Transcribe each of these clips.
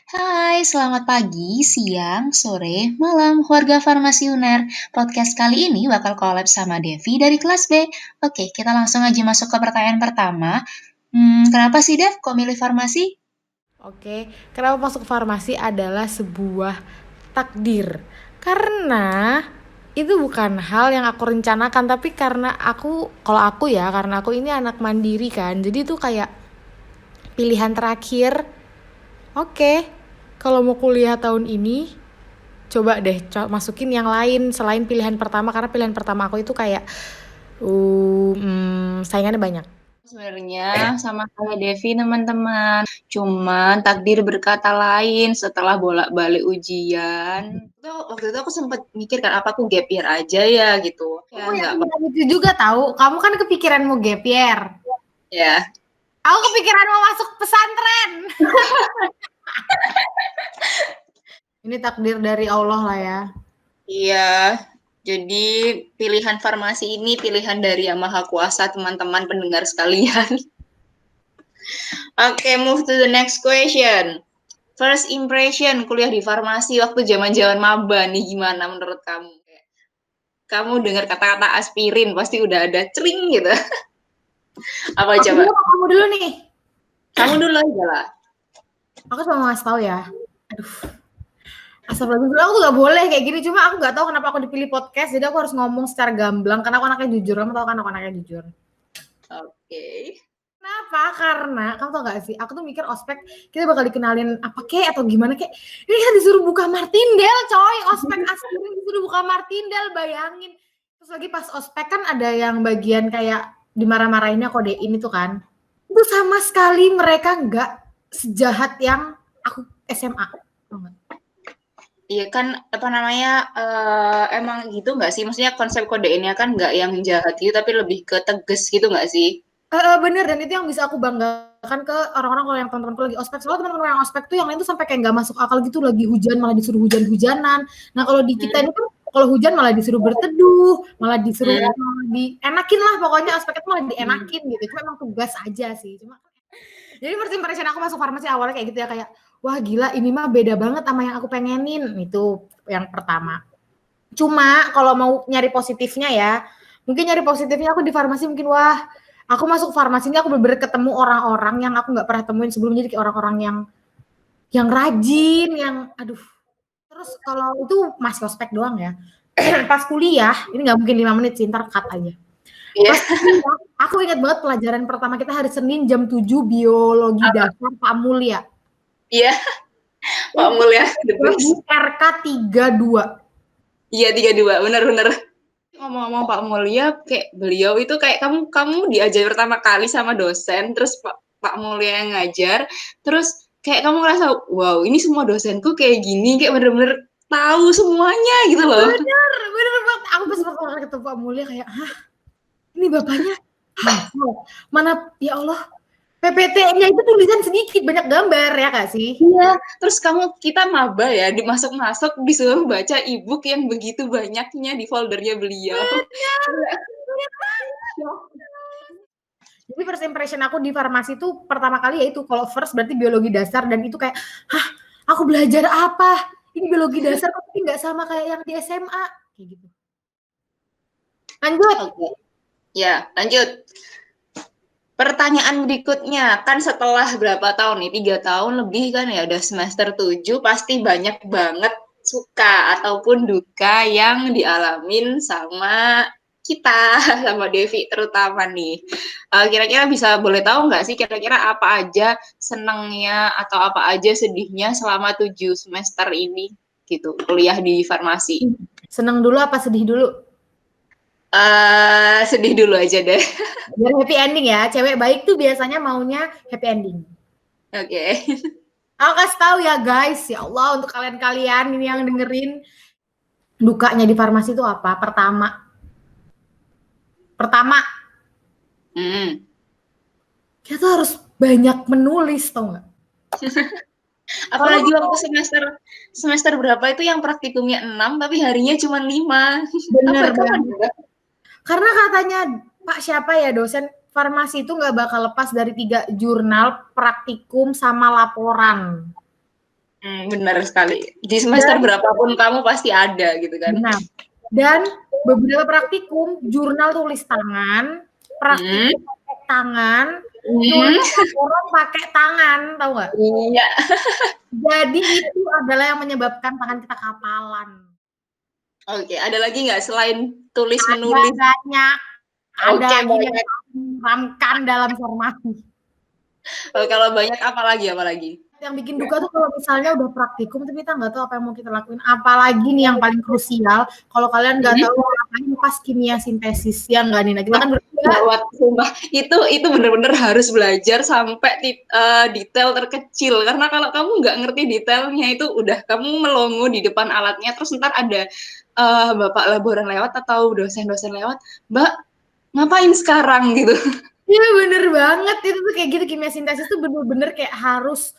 Hai, selamat pagi, siang, sore, malam, warga Farmasi UNER. Podcast kali ini bakal collab sama Devi dari kelas B. Oke, kita langsung aja masuk ke pertanyaan pertama. Kenapa sih, Dev, kok milih farmasi? Oke, kenapa masuk farmasi adalah sebuah takdir. Karena itu bukan hal yang aku rencanakan, tapi karena kalau aku ya, karena aku ini anak mandiri kan. Jadi itu kayak pilihan terakhir. Oke, kalau mau kuliah tahun ini, coba deh masukin yang lain selain pilihan pertama, karena pilihan pertama aku itu kayak saingannya banyak. Sebenarnya sama kayak Devi, teman-teman. Cuman takdir berkata lain setelah bolak-balik ujian. Waktu itu aku sempat mikir kan, apa aku gap year aja ya gitu. Aku Ya, punya nggak apa pikiran itu juga tahu. Kamu kan kepikiran mau gap year. ya. Aku kepikiran mau masuk pesantren. Ini takdir dari Allah lah ya. Iya, jadi pilihan farmasi ini pilihan dari Yang Maha Kuasa, teman-teman pendengar sekalian. Oke, move to the next question. First impression kuliah di farmasi waktu zaman-zaman maba nih, gimana menurut kamu? Kamu dengar kata-kata aspirin pasti udah ada cering gitu. Apa Aku coba? dulu, kamu dulu nih. Kamu dulu aja lah. Aku cuma mau ngasih tahu ya. Aduh, astagfirullah, aku tuh gak boleh kayak gini. Cuma aku gak tahu kenapa aku dipilih podcast. Jadi aku harus ngomong secara gamblang. Karena aku anaknya jujur. Kamu tahu kan aku anaknya jujur. Oke. Kenapa? Karena kamu tau gak sih? Aku tuh mikir ospek kita bakal dikenalin apa kek atau gimana kek. Ini kita disuruh buka Martindale, coy. Ospek aspirin disuruh buka Martindale, bayangin. Terus lagi pas ospek kan ada yang bagian kayak dimarah-marahinnya kodein itu kan. Itu sama sekali mereka nggak sejahat yang aku SMA. Iya kan, apa namanya, emang gitu nggak sih? Maksudnya konsep kode ini kan nggak yang jahat gitu, tapi lebih ke tegas gitu nggak sih? Bener, dan itu yang bisa aku banggakan ke orang-orang kalau yang teman-temanku lagi ospek. Soalnya teman-teman yang ospek tuh yang lain tuh sampai kayak nggak masuk akal gitu, lagi hujan malah disuruh hujan-hujanan. Nah kalau di kita Hmm. ini tuh kalau hujan malah disuruh berteduh, malah disuruh Hmm. dienakin lah, pokoknya ospek itu malah Hmm. dienakin gitu. Cuma emang tugas aja sih. Jadi first impression aku masuk farmasi awalnya kayak gitu ya, kayak wah gila ini mah beda banget sama yang aku pengenin. Itu yang pertama. Cuma kalau mau nyari positifnya ya, mungkin nyari positifnya aku di farmasi mungkin wah, aku masuk farmasi ini aku bener-bener ketemu orang-orang yang aku nggak pernah temuin sebelumnya, jadi kayak orang-orang yang rajin, yang aduh. Terus kalau itu masih ospek doang ya. Pas kuliah, ini nggak mungkin 5 menit sih, ntar cut aja. Iya. Pas kuliah, aku ingat banget pelajaran pertama kita hari Senin jam 7 biologi Apa? dasar Pak Mulya. Iya, Pak Itu Mulya the di best. RK 32. Iya, 32, bener-bener. Ngomong-ngomong Pak Mulya, kayak beliau itu kayak kamu diajar pertama kali sama dosen, terus Pak Mulya yang ngajar, terus kayak kamu ngerasa, wow, ini semua dosenku kayak gini, kayak bener-bener tahu semuanya gitu loh. Bener, bener banget. Aku pas pertama kali ketemu Pak Mulya kayak, hah, ini bapaknya hafal. Mana ya Allah, PPT-nya itu tulisan sedikit, banyak gambar ya kak sih? Iya, terus kita maba ya, dimasuk-masuk disuruh baca e-book yang begitu banyaknya di foldernya beliau. Bener, bener banget. Jadi first impression aku di farmasi itu pertama kali ya itu, kalau first berarti biologi dasar, dan itu kayak, hah, aku belajar apa? Ini biologi dasar tapi nggak sama kayak yang di SMA. Kayak gitu. Lanjut. Oke, ya lanjut. Pertanyaan berikutnya, kan setelah berapa tahun nih, 3 tahun lebih kan ya, udah semester 7, pasti banyak banget suka ataupun duka yang dialamin sama kita, sama Devi terutama nih. Kira-kira bisa boleh tahu nggak sih, kira-kira apa aja senangnya atau apa aja sedihnya selama 7 semester ini, gitu, kuliah di farmasi? Seneng dulu apa sedih dulu? Sedih dulu aja deh. Biar happy ending ya. Cewek baik tuh biasanya maunya happy ending. Oke. Aku kasih tahu ya guys, ya Allah untuk kalian-kalian ini yang dengerin, dukanya di farmasi itu apa? Pertama, Hmm. kita tuh harus banyak menulis, tau nggak? Apalagi waktu semester semester berapa itu yang praktikumnya 6 tapi harinya cuma 5. Bener Apa kapan banget. ya? Karena katanya Pak siapa ya dosen farmasi itu nggak bakal lepas dari 3 jurnal, praktikum, sama laporan. Benar sekali. Di semester Dan berapapun kamu pasti ada gitu kan. benar. Dan beberapa praktikum, jurnal tulis tangan, praktikum pakai tangan, nulis Hmm, laporan pakai tangan, tahu nggak? iya. Jadi itu adalah yang menyebabkan tangan kita kapalan. Oke, ada lagi nggak selain tulis Ada menulis? banyak, ada Oke, lagi yang banyak. ramkan dalam formasi. Kalau banyak apa lagi? Apa lagi? Yang bikin duka tuh kalau misalnya udah praktikum tapi kita nggak tahu apa yang mau kita lakuin. Apalagi nih yang paling krusial, kalau kalian nggak tahu ngapain pas kimia sintesis, ya nggak Nina? Kita kan berdua. Gawat, sumpah. Itu bener-bener harus belajar sampai detail terkecil. Karena kalau kamu nggak ngerti detailnya itu udah kamu melongo di depan alatnya, terus ntar ada bapak laboran lewat atau dosen-dosen lewat, Mbak, ngapain sekarang gitu. Iya bener banget, itu tuh kayak gitu, kimia sintesis tuh bener-bener kayak harus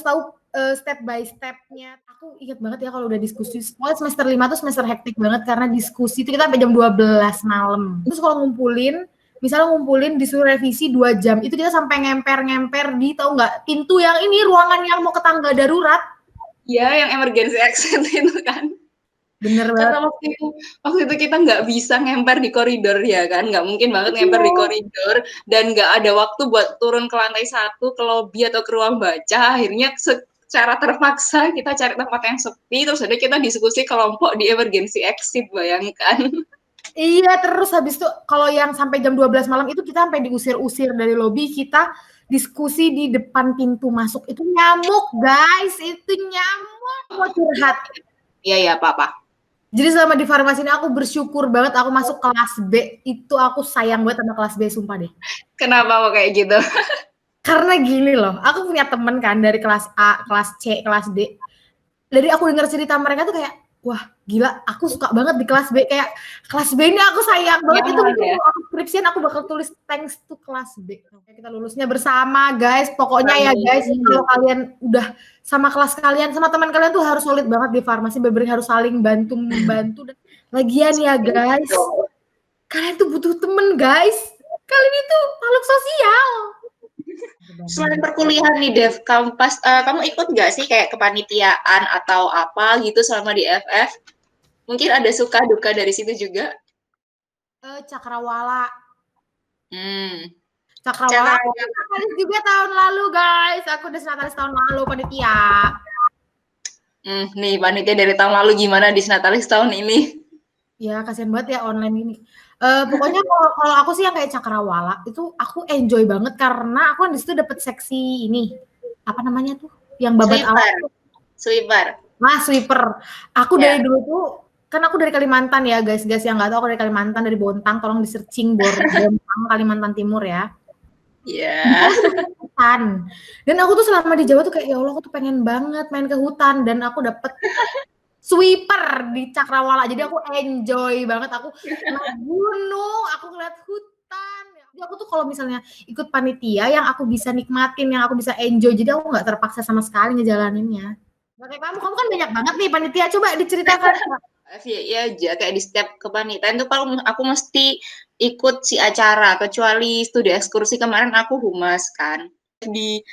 tahu step by step-nya. Aku ingat banget ya kalau udah diskusi, pokoknya semester 5 tuh semester hektik banget karena diskusi itu kita sampai jam 12 malam. Terus kalau misalnya ngumpulin disuruh revisi 2 jam, itu kita sampai ngemper di, tahu nggak, pintu yang ini, ruangan yang mau ke tangga darurat. Ya, yang emergency exit itu kan. Bener Karena banget. waktu itu kita nggak bisa ngemper di koridor ya kan, nggak mungkin banget ngemper di koridor dan nggak ada waktu buat turun ke lantai 1 ke lobby atau ke ruang baca. Akhirnya secara terpaksa kita cari tempat yang sepi, terus ada kita diskusi kelompok di emergency exit, bayangkan. Iya, terus habis itu kalau yang sampai jam 12 malam itu kita sampai diusir-usir dari lobi, kita diskusi di depan pintu masuk. Itu nyamuk, guys. Itu nyamuk. Mau curhat. Iya, ya, apa-apa. Jadi selama di farmasi ini aku bersyukur banget aku masuk kelas B. Itu aku sayang banget sama kelas B, sumpah deh. Kenapa kok kayak gitu? Karena gini loh, aku punya temen kan dari kelas A, kelas C, kelas D. Dari aku dengar cerita mereka tuh kayak, wah gila, aku suka banget di kelas B. Kayak kelas B ini aku sayang banget. Itu mungkin Ya. kalau aku skripsian aku bakal tulis thanks to kelas B. Oke, kita lulusnya bersama guys. Pokoknya ya guys, kalau kalian udah sama kelas kalian, sama teman kalian tuh harus solid banget di farmasi. Bener-bener harus saling membantu. Dan lagian ya guys, kalian tuh butuh temen guys. Kalian itu makhluk sosial. Selain perkuliahan nih Dev, kamu ikut nggak sih kayak kepanitiaan atau apa gitu selama di FF? Mungkin ada suka duka dari situ juga. Cakrawala. Cakrawala. Aku senatalis juga tahun lalu guys. Aku udah senatalis tahun lalu panitia. Nih panitia dari tahun lalu gimana di senatalis tahun ini? Ya kasihan banget ya online ini. Pokoknya kalau aku sih yang kayak Cakrawala itu aku enjoy banget karena aku kan di situ dapat seksi ini. Apa namanya tuh? Yang babat alat. Sweeper. Nah, sweeper. Aku dari dulu tuh kan aku dari Kalimantan ya guys yang nggak tahu aku dari Kalimantan, dari Bontang, tolong di searching Bontang Kalimantan Timur ya. Iya. Hutan. Dan aku tuh selama di Jawa tuh kayak ya Allah aku tuh pengen banget main ke hutan dan aku dapet sweeper di Cakrawala. Jadi aku enjoy banget, aku naik gunung, aku ngeliat hutan. Jadi aku tuh kalau misalnya ikut panitia yang aku bisa nikmatin, yang aku bisa enjoy, jadi aku nggak terpaksa sama sekali ngejalaninnya. Nah, kayak kamu kan banyak banget nih panitia, coba diceritakan. Iya aja, kayak di setiap kepanitiaan tuh kalau aku mesti ikut si acara, kecuali studi ekskursi kemarin aku humas kan. Di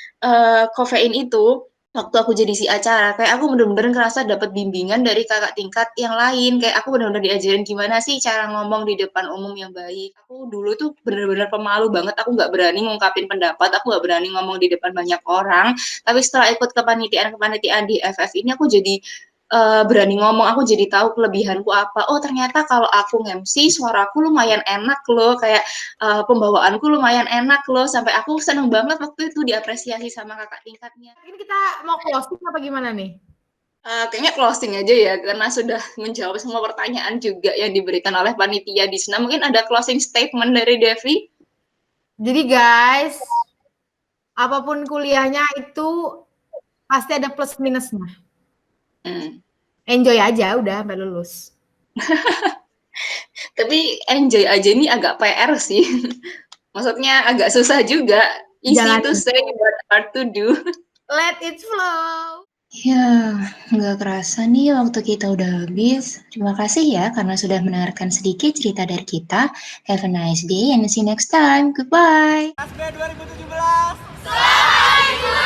Kofein itu, waktu aku jadi si acara, kayak aku bener-bener ngerasa dapat bimbingan dari kakak tingkat yang lain. Kayak aku bener-bener diajarin gimana sih cara ngomong di depan umum yang baik. Aku dulu tuh bener-bener pemalu banget, aku nggak berani ngungkapin pendapat, aku nggak berani ngomong di depan banyak orang. Tapi setelah ikut kepanitiaan di FF ini, aku jadi berani ngomong, aku jadi tahu kelebihanku apa. Oh ternyata kalau aku nge-MC suaraku lumayan enak loh, kayak pembawaanku lumayan enak loh, sampai aku seneng banget waktu itu diapresiasi sama kakak tingkatnya. Ini kita mau closing apa gimana nih? Kayaknya closing aja ya, karena sudah menjawab semua pertanyaan juga yang diberikan oleh panitia di sana. Mungkin ada closing statement dari Devi? Jadi guys, apapun kuliahnya itu pasti ada plus minusnya. Enjoy aja udah sampai lulus. Tapi enjoy aja ini agak PR sih. Maksudnya agak susah juga. Easy to say but hard to do. Let it flow. Ya, nggak kerasa nih waktu kita udah habis. Terima kasih ya karena sudah mendengarkan sedikit cerita dari kita. Have a nice day and see you next time. Goodbye. Asbe 2017. Selamat